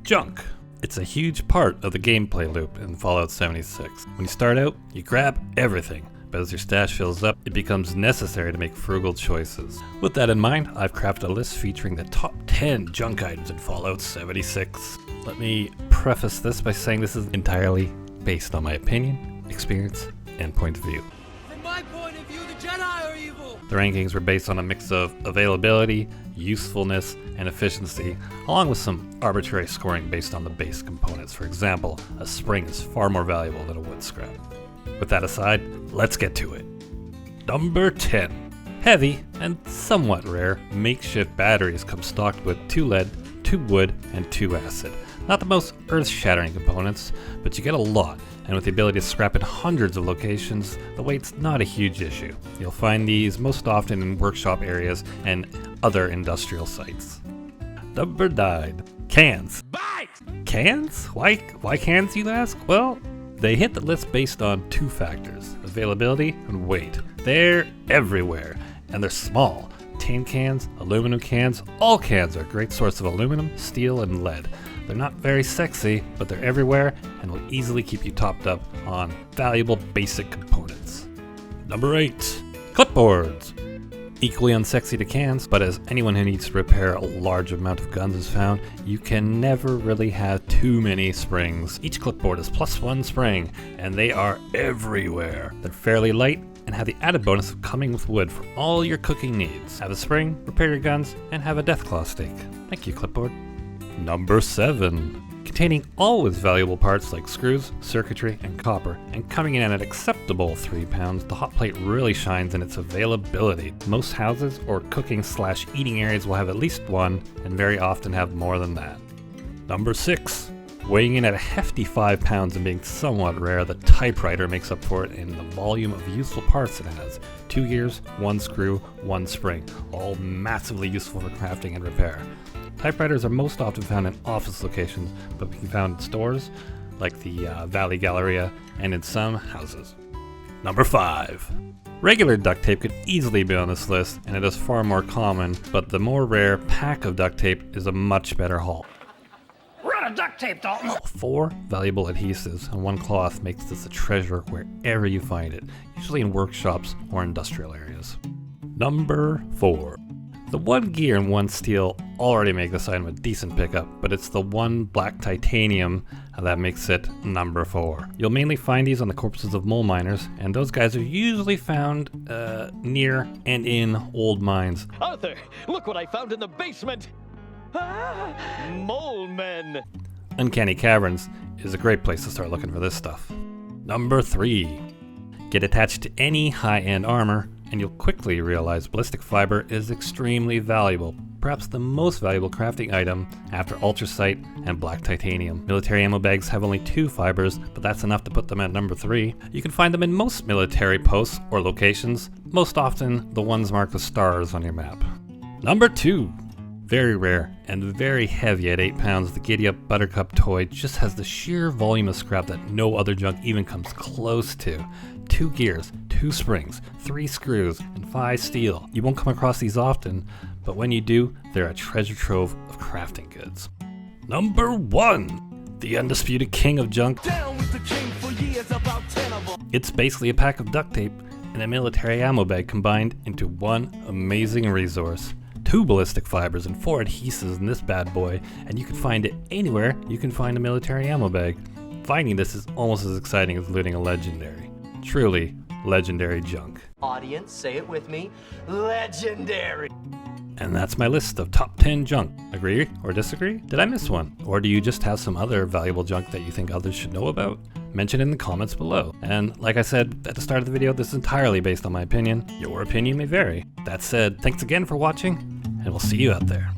Junk. It's a huge part of the gameplay loop in Fallout 76. When you start out, you grab everything, but as your stash fills up, it becomes necessary to make frugal choices. With that in mind, I've crafted a list featuring the top 10 junk items in Fallout 76. Let me preface this by saying this is entirely based on my opinion, experience, and point of view. From my point of view, the Jedi are evil! The rankings were based on a mix of availability, usefulness, and efficiency, along with some arbitrary scoring based on the base components. For example, a spring is far more valuable than a wood scrap. With that aside, let's get to it. Number 10. Heavy and somewhat rare makeshift batteries come stocked with 2 lead, 2 wood, and 2 acid. Not the most earth-shattering components, but you get a lot, and with the ability to scrap in hundreds of locations, the weight's not a huge issue. You'll find these most often in workshop areas and other industrial sites. Number 9. Cans. Bite! Cans? Why cans, you ask? Well, they hit the list based on 2 factors, availability and weight. They're everywhere, and they're small. Tin cans, aluminum cans, all cans are a great source of aluminum, steel, and lead. They're not very sexy, but they're everywhere and will easily keep you topped up on valuable basic components. Number 8. Clipboards. Equally unsexy to cans, but as anyone who needs to repair a large amount of guns has found, you can never really have too many springs. Each clipboard is +1 spring, and they are everywhere. They're fairly light and have the added bonus of coming with wood for all your cooking needs. Have a spring, repair your guns, and have a Deathclaw steak. Thank you, clipboard. Number 7. Containing always valuable parts like screws, circuitry, and copper, and coming in at an acceptable 3 pounds, the hot plate really shines in its availability. Most houses or cooking/eating areas will have at least one, and very often have more than that. Number 6. Weighing in at a hefty 5 pounds and being somewhat rare, the typewriter makes up for it in the volume of useful parts it has. 2 gears, 1 screw, 1 spring, all massively useful for crafting and repair. Typewriters are most often found in office locations, but can be found in stores like the Valley Galleria and in some houses. Number 5. Regular duct tape could easily be on this list, and it is far more common, but the more rare pack of duct tape is a much better haul. We're out of duct tape, Dalton! 4 valuable adhesives and 1 cloth makes this a treasure wherever you find it, usually in workshops or industrial areas. Number 4. The 1 gear and 1 steel already make this item a decent pickup, but it's the 1 black titanium that makes it number 4. You'll mainly find these on the corpses of mole miners, and those guys are usually found near and in old mines. Arthur, look what I found in the basement! Ah, mole men! Uncanny Caverns is a great place to start looking for this stuff. Number 3. Get attached to any high-end armor, and you'll quickly realize ballistic fiber is extremely valuable, perhaps the most valuable crafting item after ultracite and black titanium. Military ammo bags have only 2 fibers, but that's enough to put them at number 3. You can find them in most military posts or locations, most often the ones marked with stars on your map. Number 2. Very rare and very heavy at 8 pounds, the GIDDYUP BUTTERCUP toy just has the sheer volume of scrap that no other junk even comes close to. 2 gears, 2 springs, 3 screws, and 5 steel. You won't come across these often, but when you do, they're a treasure trove of crafting goods. Number 1. The undisputed king of junk. Down with the king for years, about 10 of them. It's basically a pack of duct tape and a military ammo bag combined into one amazing resource. 2 ballistic fibers and 4 adhesives in this bad boy, and you can find it anywhere you can find a military ammo bag. Finding this is almost as exciting as looting a legendary. Truly legendary junk. Audience, say it with me. Legendary! And that's my list of top 10 junk. Agree or disagree? Did I miss one? Or do you just have some other valuable junk that you think others should know about? Mention it in the comments below. And like I said at the start of the video, this is entirely based on my opinion. Your opinion may vary. That said, thanks again for watching, and we'll see you out there.